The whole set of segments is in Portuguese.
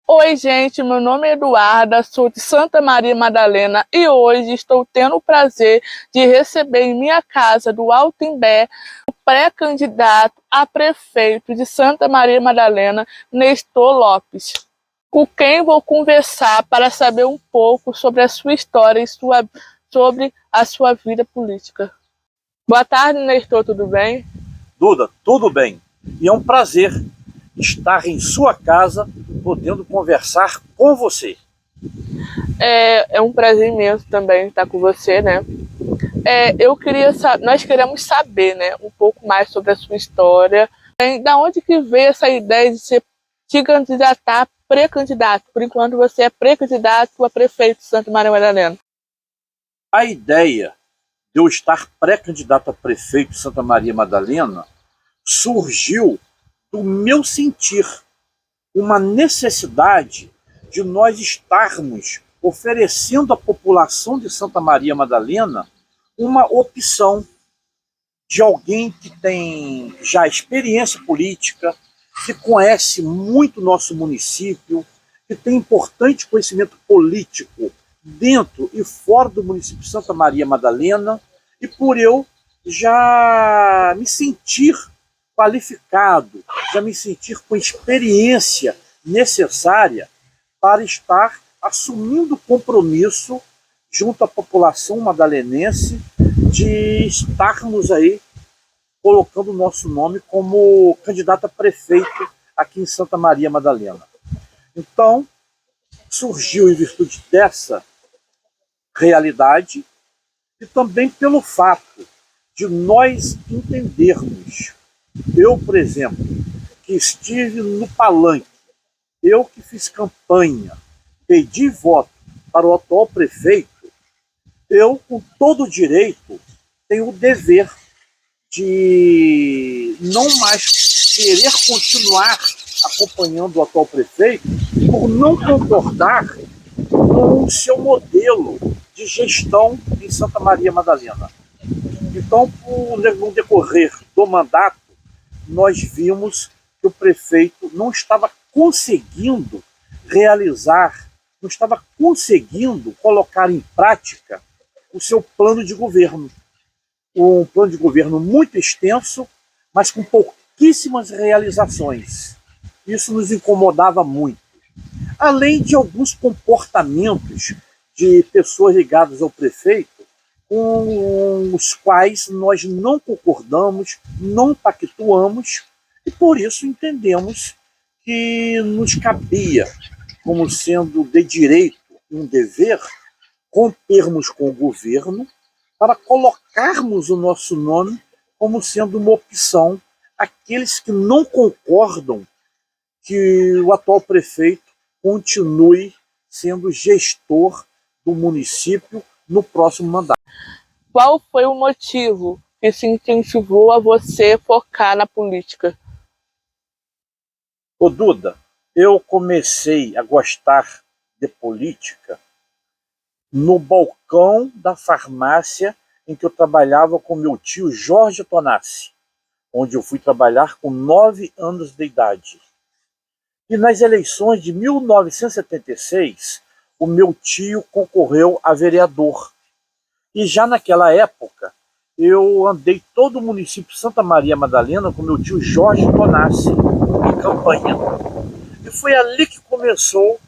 Oi, gente, meu nome é Eduarda, sou de Santa Maria Madalena e hoje estou tendo o prazer de receber em minha casa do Alto Imbé o pré-candidato a prefeito de Santa Maria Madalena, Nestor Lopes, com quem vou conversar para saber um pouco sobre a sua história e sobre a sua vida política. Boa tarde, Nestor, tudo bem? Duda, tudo bem. E é um prazer estar em sua casa, podendo conversar com você. É um prazer imenso também estar com você, né? Nós queremos saber, né, um pouco mais sobre a sua história. Da onde que veio essa ideia de se candidatar pré-candidato? Por enquanto você é pré-candidato a prefeito de Santa Maria Madalena. A ideia de eu estar pré-candidato a prefeito de Santa Maria Madalena surgiu do meu sentir, uma necessidade de nós estarmos oferecendo à população de Santa Maria Madalena uma opção de alguém que tem já experiência política, que conhece muito nosso município, que tem importante conhecimento político dentro e fora do município de Santa Maria Madalena, e por eu já me sentir qualificado, já me sentir com experiência necessária para estar assumindo compromisso junto à população madalenense de estarmos aí colocando o nosso nome como candidato a prefeito aqui em Santa Maria Madalena. Então, surgiu em virtude dessa realidade e também pelo fato de nós entendermos, eu, por exemplo, que estive no palanque, eu que fiz campanha, pedi voto para o atual prefeito, eu, com todo o direito, tenho o dever de não mais querer continuar acompanhando o atual prefeito por não concordar com o seu modelo de gestão em Santa Maria Madalena. Então, no decorrer do mandato, nós vimos que o prefeito não estava conseguindo realizar, não estava conseguindo colocar em prática o seu plano de governo. Um plano de governo muito extenso, mas com pouquíssimas realizações. Isso nos incomodava muito. Além de alguns comportamentos de pessoas ligadas ao prefeito, com os quais nós não concordamos, não pactuamos, e por isso entendemos que nos cabia, como sendo de direito um dever, rompermos com o governo para colocarmos o nosso nome como sendo uma opção àqueles que não concordam que o atual prefeito continue sendo gestor do município no próximo mandato. Qual foi o motivo que se incentivou a você focar na política? Ô Duda, eu comecei a gostar de política no balcão da farmácia em que eu trabalhava com meu tio Jorge Tonassi, onde eu fui trabalhar com 9 anos de idade. E nas eleições de 1976, o meu tio concorreu a vereador. E já naquela época, eu andei todo o município de Santa Maria Madalena com meu tio Jorge Tonassi em campanha. E foi ali que começou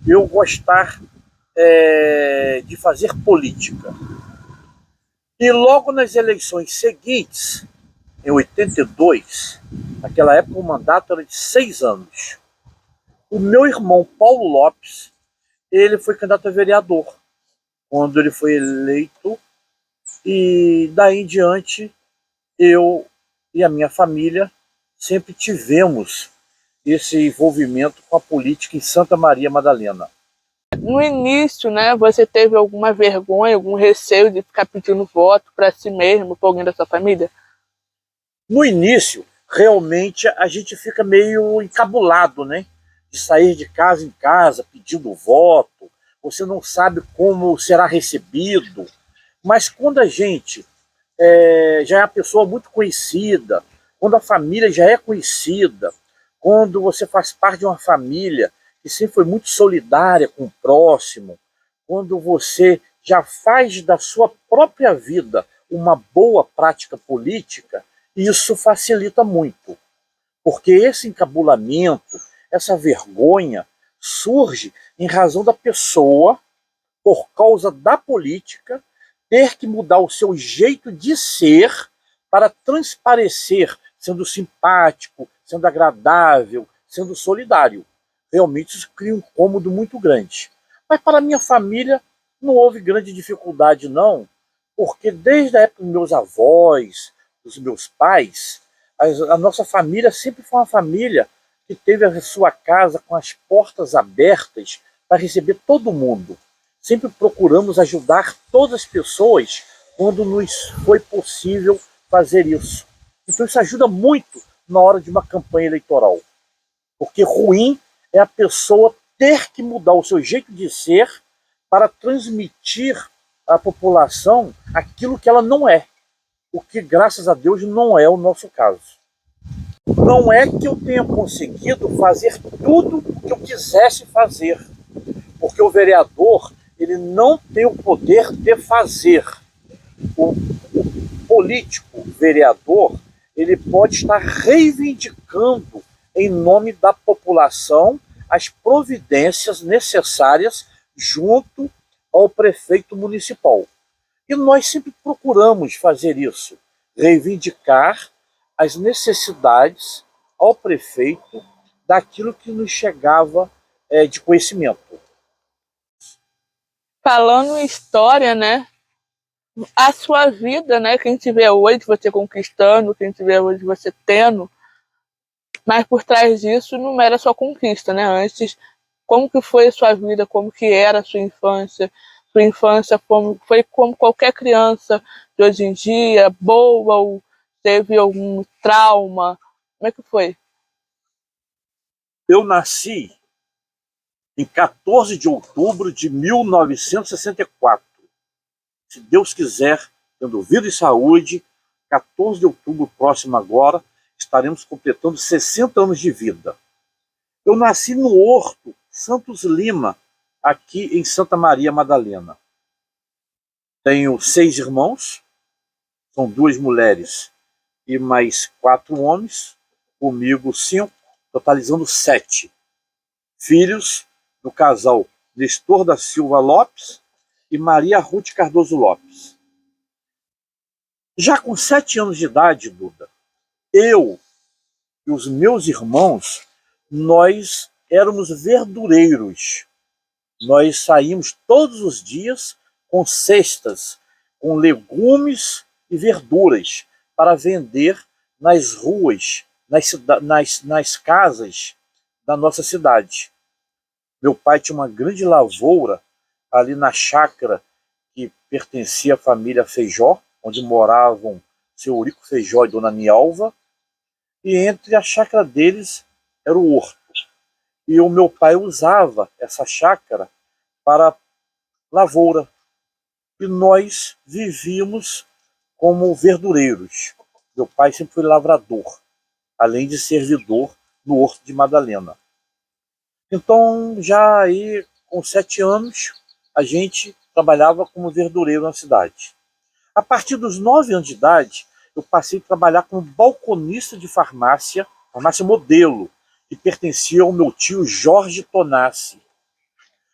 eu gostar de fazer política. E logo nas eleições seguintes, em 82, naquela época o mandato era de 6 anos, o meu irmão Paulo Lopes, ele foi candidato a vereador, quando ele foi eleito, e daí em diante, eu e a minha família sempre tivemos esse envolvimento com a política em Santa Maria Madalena. No início, né, você teve alguma vergonha, algum receio de ficar pedindo voto para si mesmo, para alguém da sua família? No início, realmente a gente fica meio encabulado, né? De sair de casa em casa pedindo voto, você não sabe como será recebido, mas quando a gente já é uma pessoa muito conhecida, quando a família já é conhecida, quando você faz parte de uma família que sempre foi muito solidária com o próximo, quando você já faz da sua própria vida uma boa prática política, isso facilita muito. Porque esse encabulamento, essa vergonha, surge em razão da pessoa, por causa da política, ter que mudar o seu jeito de ser para transparecer, sendo simpático, sendo agradável, sendo solidário. Realmente isso cria um incômodo muito grande. Mas para a minha família não houve grande dificuldade não, porque desde a época dos meus avós, dos meus pais, a nossa família sempre foi uma família que teve a sua casa com as portas abertas para receber todo mundo. Sempre procuramos ajudar todas as pessoas quando nos foi possível fazer isso. Então isso ajuda muito na hora de uma campanha eleitoral. Porque ruim é a pessoa ter que mudar o seu jeito de ser para transmitir à população aquilo que ela não é. O que, graças a Deus, não é o nosso caso. Não é que eu tenha conseguido fazer tudo o que eu quisesse fazer, porque o vereador ele não tem o poder de fazer. O político vereador ele pode estar reivindicando em nome da população as providências necessárias junto ao prefeito municipal. E nós sempre procuramos fazer isso, reivindicar as necessidades ao prefeito daquilo que nos chegava de conhecimento. Falando em história, né? A sua vida, né? Quem te vê hoje você conquistando, quem te vê hoje você tendo, mas por trás disso não era só conquista, né? Antes, como que foi a sua vida, como que era a sua infância? Sua infância foi como qualquer criança de hoje em dia, boa ou teve algum trauma? Como é que foi? Eu nasci em 14 de outubro de 1964. Se Deus quiser, tendo vida e saúde, 14 de outubro próximo agora, estaremos completando 60 anos de vida. Eu nasci no Horto Santos Lima, aqui em Santa Maria Madalena. Tenho 6 irmãos, são 2 mulheres e mais 4 homens, comigo 5, totalizando 7. Filhos do casal Nestor da Silva Lopes e Maria Ruth Cardoso Lopes. Já com 7 anos de idade, Duda, eu e os meus irmãos, nós éramos verdureiros. Nós saímos todos os dias com cestas, com legumes e verduras para vender nas ruas, nas casas da nossa cidade. Meu pai tinha uma grande lavoura ali na chácara que pertencia à família Feijó, onde moravam seu Eurico Feijó e dona Nialva, e entre a chácara deles era o horto. E o meu pai usava essa chácara para lavoura. E nós vivíamos como verdureiros. Meu pai sempre foi lavrador, além de servidor no Horto de Madalena. Então, já aí, com 7 anos, a gente trabalhava como verdureiro na cidade. A partir dos 9 anos de idade, eu passei a trabalhar como balconista de farmácia modelo, que pertencia ao meu tio Jorge Tonassi.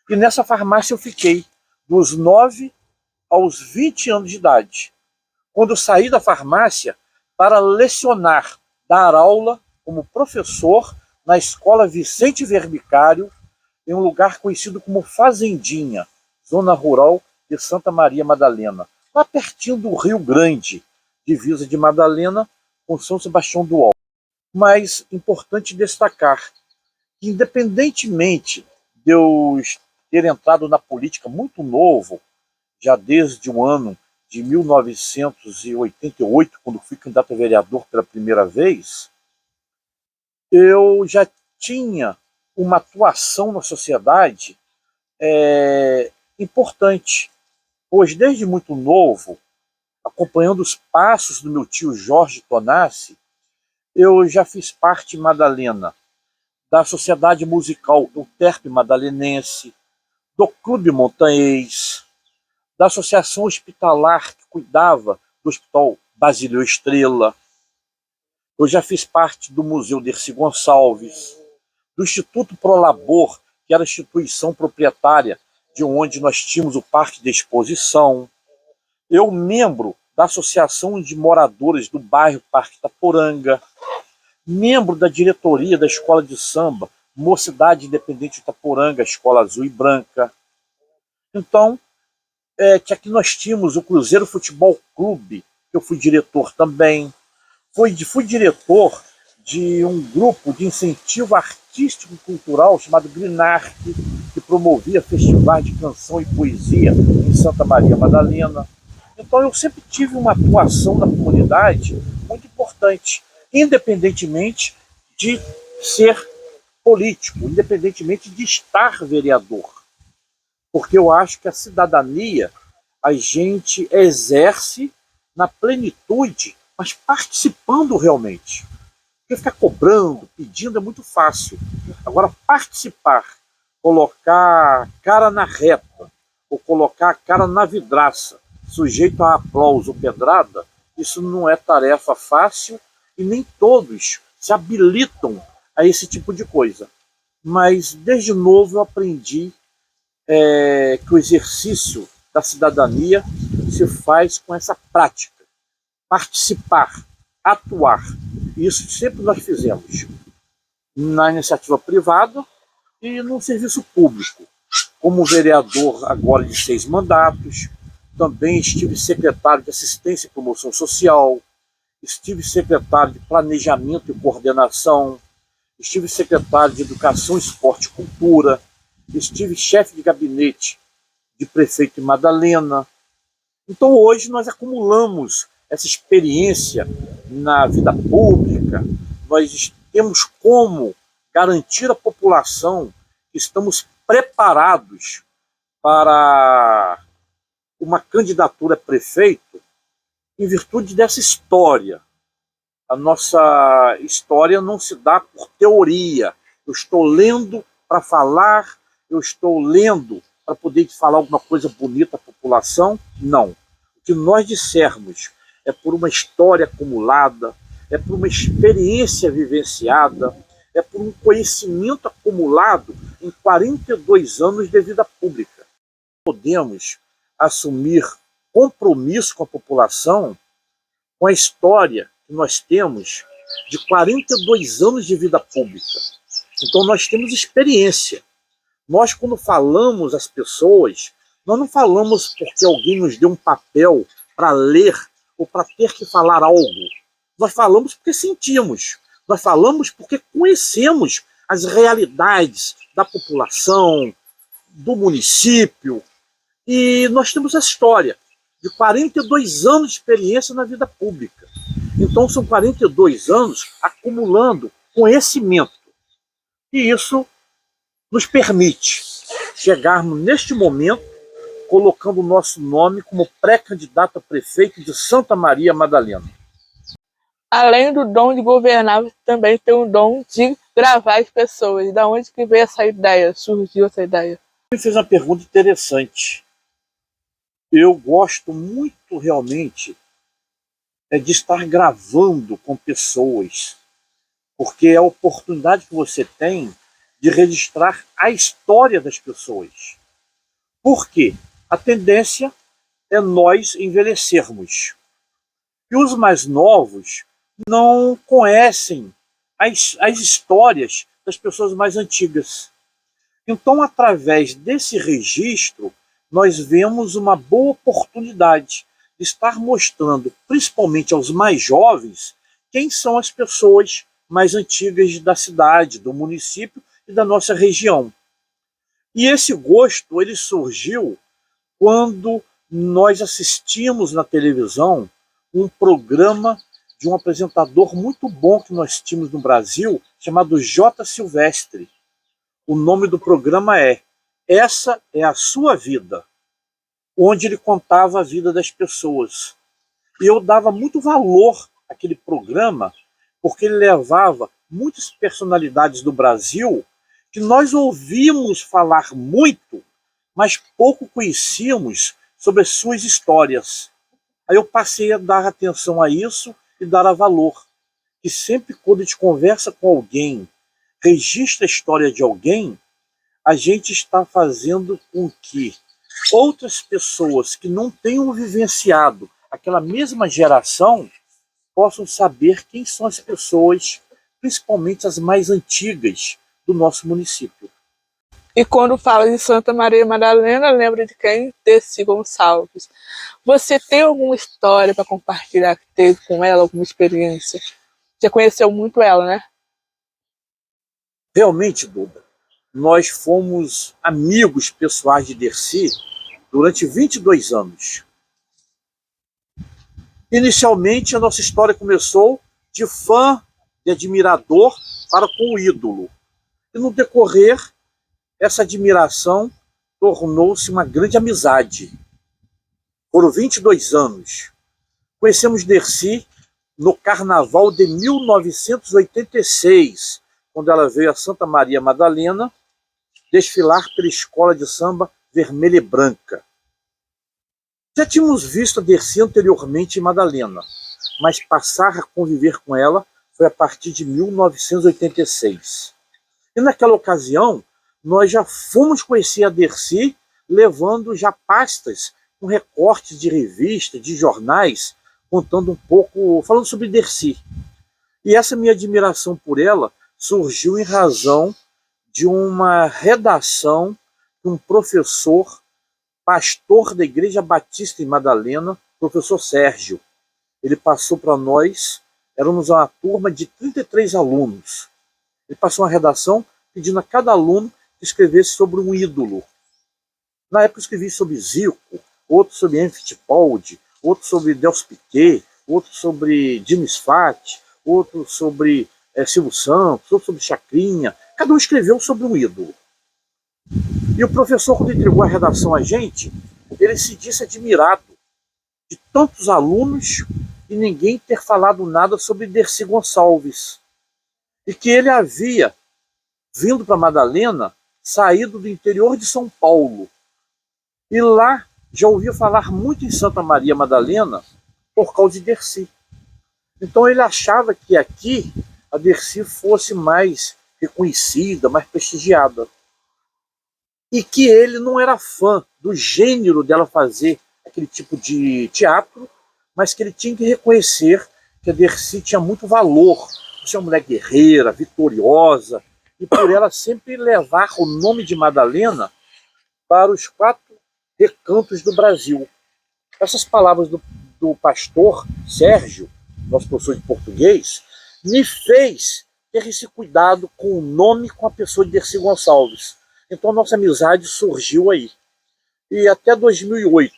E nessa farmácia eu fiquei dos 9 aos 20 anos de idade, quando eu saí da farmácia para lecionar, dar aula como professor na Escola Vicente Verbicário, em um lugar conhecido como Fazendinha, zona rural de Santa Maria Madalena, lá pertinho do Rio Grande, divisa de Madalena com São Sebastião do Alto. Mas importante destacar que, independentemente de eu ter entrado na política muito novo, já desde o ano de 1988, quando fui candidato a vereador pela primeira vez, eu já tinha uma atuação na sociedade importante, pois desde muito novo, acompanhando os passos do meu tio Jorge Tonassi, eu já fiz parte em Madalena da Sociedade Musical do Terpe Madalenense, do Clube Montanhês, da Associação Hospitalar que cuidava do Hospital Basílio Estrela. Eu já fiz parte do Museu Dercy Gonçalves, do Instituto Prolabor, que era a instituição proprietária de onde nós tínhamos o Parque de Exposição. Eu, membro da Associação de Moradores do bairro Parque Itaporanga, membro da diretoria da Escola de Samba, Mocidade Independente de Itaporanga, Escola Azul e Branca. Então, que aqui nós tínhamos o Cruzeiro Futebol Clube, que eu fui diretor também. Fui diretor de um grupo de incentivo artístico e cultural chamado Grinarc, que promovia festivais de canção e poesia em Santa Maria Madalena. Então eu sempre tive uma atuação na comunidade muito importante, independentemente de ser político, independentemente de estar vereador. Porque eu acho que a cidadania a gente exerce na plenitude, mas participando realmente. Porque ficar cobrando, pedindo é muito fácil. Agora, participar, colocar a cara na reta, ou colocar a cara na vidraça, sujeito a aplauso ou pedrada, isso não é tarefa fácil e nem todos se habilitam a esse tipo de coisa. Mas, desde novo, eu aprendi que o exercício da cidadania se faz com essa prática. Participar, atuar. Isso sempre nós fizemos na iniciativa privada e no serviço público. Como vereador agora de 6 mandatos, também estive secretário de Assistência e Promoção Social, estive secretário de Planejamento e Coordenação, estive secretário de Educação, Esporte e Cultura, estive chefe de gabinete de prefeito em Madalena. Então hoje nós acumulamos essa experiência na vida pública, nós temos como garantir à população que estamos preparados para uma candidatura a prefeito em virtude dessa história. A nossa história não se dá por teoria. Eu estou lendo para falar, eu estou lendo para poder falar alguma coisa bonita à população. Não. O que nós dissermos é por uma história acumulada, é por uma experiência vivenciada, é por um conhecimento acumulado em 42 anos de vida pública. Podemos assumir compromisso com a população com a história que nós temos de 42 anos de vida pública. Então nós temos experiência. Nós, quando falamos às pessoas, nós não falamos porque alguém nos deu um papel para ler ou para ter que falar algo. Nós falamos porque sentimos. Nós falamos porque conhecemos as realidades da população, do município. E nós temos essa história de 42 anos de experiência na vida pública. Então são 42 anos acumulando conhecimento. E isso nos permite chegarmos neste momento colocando o nosso nome como pré-candidato a prefeito de Santa Maria Madalena. Além do dom de governar, você também tem o dom de gravar as pessoas. Da onde que veio essa ideia? Surgiu essa ideia? Você fez uma pergunta interessante. Eu gosto muito realmente de estar gravando com pessoas, porque é a oportunidade que você tem de registrar a história das pessoas. Por quê? A tendência é nós envelhecermos. E os mais novos não conhecem as histórias das pessoas mais antigas. Então, através desse registro, nós vemos uma boa oportunidade de estar mostrando, principalmente aos mais jovens, quem são as pessoas mais antigas da cidade, do município e da nossa região. E esse gosto ele surgiu quando nós assistimos na televisão um programa de um apresentador muito bom que nós tínhamos no Brasil, chamado J. Silvestre. O nome do programa é Essa é a Sua Vida, onde ele contava a vida das pessoas. E eu dava muito valor àquele programa, porque ele levava muitas personalidades do Brasil que nós ouvimos falar muito, mas pouco conhecíamos sobre as suas histórias. Aí eu passei a dar atenção a isso e dar a valor. Que sempre quando a gente conversa com alguém, registra a história de alguém, a gente está fazendo com que outras pessoas que não tenham vivenciado aquela mesma geração possam saber quem são as pessoas, principalmente as mais antigas do nosso município. E quando fala de Santa Maria Madalena, lembra de quem? Dercy Gonçalves. Você tem alguma história para compartilhar que teve com ela, alguma experiência? Você conheceu muito ela, né? Realmente, Duda, nós fomos amigos pessoais de Dercy durante 22 anos. Inicialmente, a nossa história começou de fã, de admirador, para com o ídolo. E no decorrer, essa admiração tornou-se uma grande amizade. Foram 22 anos. Conhecemos Dercy no Carnaval de 1986, quando ela veio a Santa Maria Madalena desfilar pela escola de samba Vermelha e Branca. Já tínhamos visto a Dercy anteriormente em Madalena, mas passar a conviver com ela foi a partir de 1986. E naquela ocasião, nós já fomos conhecer a Dercy levando já pastas com recortes de revistas, de jornais, contando um pouco, falando sobre Dercy. E essa minha admiração por ela surgiu em razão de uma redação de um professor, pastor da Igreja Batista em Madalena, professor Sérgio. Ele passou para nós, éramos uma turma de 33 alunos. Ele passou uma redação pedindo a cada aluno que escrevesse sobre um ídolo. Na época eu escrevi sobre Zico, outro sobre Henri Fittipaldi, outro sobre Delcio Piquet, outro sobre James Fati, outro sobre Silvio Santos, outro sobre Chacrinha. Cada um escreveu sobre um ídolo. E o professor, quando entregou a redação a gente, ele se disse admirado de tantos alunos e ninguém ter falado nada sobre Dercy Gonçalves. E que ele havia vindo para Madalena, saído do interior de São Paulo. E lá já ouvia falar muito em Santa Maria Madalena por causa de Dercy. Então ele achava que aqui a Dercy fosse mais reconhecida, mais prestigiada. E que ele não era fã do gênero dela fazer aquele tipo de teatro, mas que ele tinha que reconhecer que a Dercy tinha muito valor. Você é uma mulher guerreira, vitoriosa, e por ela sempre levar o nome de Madalena para os 4 recantos do Brasil. Essas palavras do pastor Sérgio, nosso professor de português, me fez ter esse cuidado com o nome, com a pessoa de Dercy Gonçalves. Então a nossa amizade surgiu aí. E até 2008,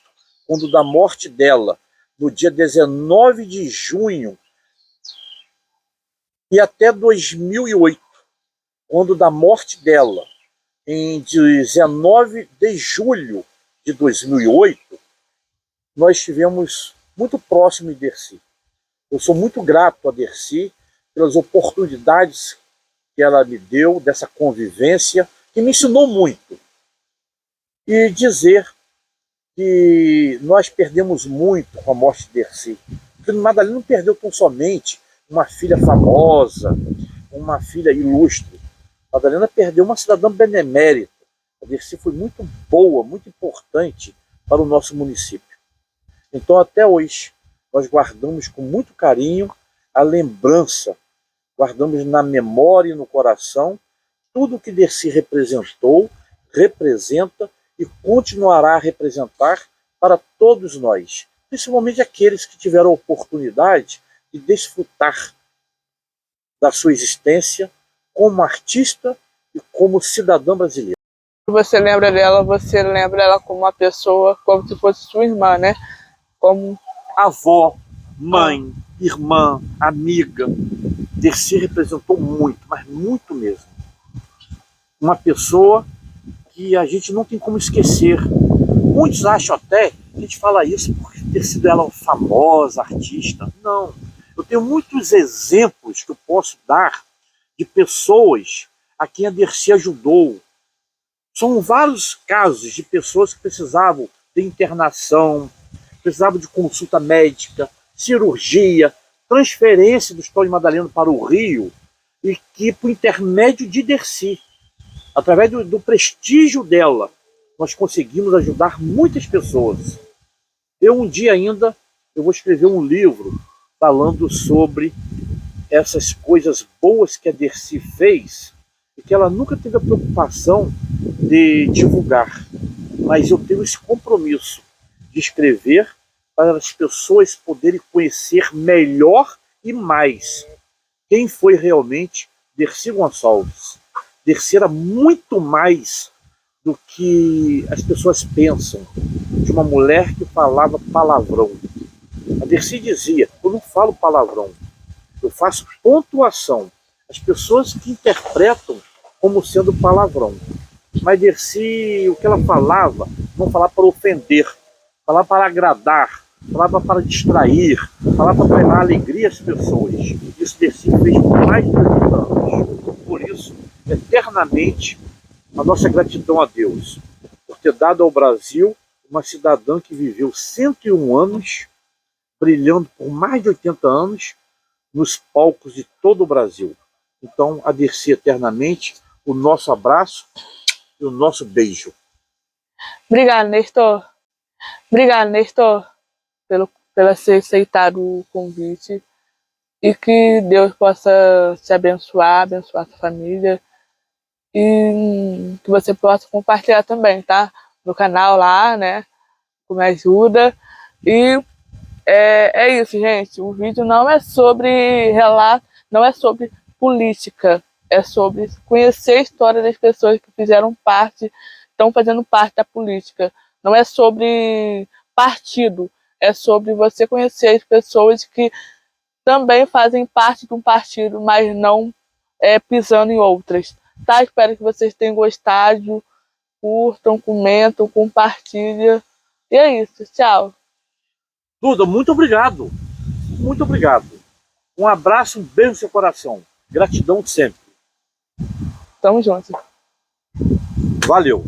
quando da morte dela, no dia 19 de junho, e até 2008, quando da morte dela, em 19 de julho de 2008, nós estivemos muito próximos de Dercy. Eu sou muito grato a Dercy pelas oportunidades que ela me deu, dessa convivência, que me ensinou muito. E dizer que nós perdemos muito com a morte de Dercy. Porque Madalena não perdeu tão somente uma filha famosa, uma filha ilustre. Madalena perdeu uma cidadã benemérita. A Dercy foi muito boa, muito importante para o nosso município. Então, até hoje, nós guardamos com muito carinho a lembrança, guardamos na memória e no coração tudo que Dercy representou, representa e continuará a representar para todos nós, principalmente aqueles que tiveram a oportunidade de desfrutar da sua existência como artista e como cidadã brasileira. Você lembra ela como uma pessoa, como se fosse sua irmã, né? Como avó, mãe, irmã, amiga. Dercy representou muito, mas muito mesmo. Uma pessoa que a gente não tem como esquecer. Muitos acham até que a gente fala isso por ter sido ela famosa, artista. Não. Eu tenho muitos exemplos que eu posso dar de pessoas a quem a Dercy ajudou. São vários casos de pessoas que precisavam de internação, precisavam de consulta médica, cirurgia, transferência do Hospital de Madalena para o Rio, e que, por intermédio de Dercy, através do prestígio dela, nós conseguimos ajudar muitas pessoas. Um dia ainda, eu vou escrever um livro falando sobre essas coisas boas que a Dercy fez e que ela nunca teve a preocupação de divulgar. Mas eu tenho esse compromisso de escrever para as pessoas poderem conhecer melhor e mais quem foi realmente Dercy Gonçalves. Dercy era muito mais do que as pessoas pensam, de uma mulher que falava palavrão. A Dercy dizia: eu não falo palavrão, eu faço pontuação. As pessoas que interpretam como sendo palavrão. Mas Dercy, o que ela falava, não falava para ofender, falava para agradar, falava para distrair, falava para levar alegria às pessoas. Isso Dercy fez por mais de 30 anos. Por isso, eternamente, a nossa gratidão a Deus, por ter dado ao Brasil uma cidadã que viveu 101 anos, brilhando por mais de 80 anos, nos palcos de todo o Brasil. Então, a Dercy eternamente, o nosso abraço e o nosso beijo. Obrigado, Nestor. Obrigado, Nestor, pelo ter aceitado o convite. E que Deus possa te abençoar, abençoar a sua família. E que você possa compartilhar também, tá? No canal lá, né? Que me ajuda. E é isso, gente. O vídeo não é sobre relato, não é sobre política. É sobre conhecer a história das pessoas que fizeram parte, estão fazendo parte da política. Não é sobre partido. É sobre você conhecer as pessoas que também fazem parte de um partido, mas não pisando em outras. Tá? Espero que vocês tenham gostado. Curtam, comentam, compartilham. E é isso. Tchau. Duda, muito obrigado. Muito obrigado. Um abraço, um beijo no seu coração. Gratidão sempre. Tamo junto. Valeu.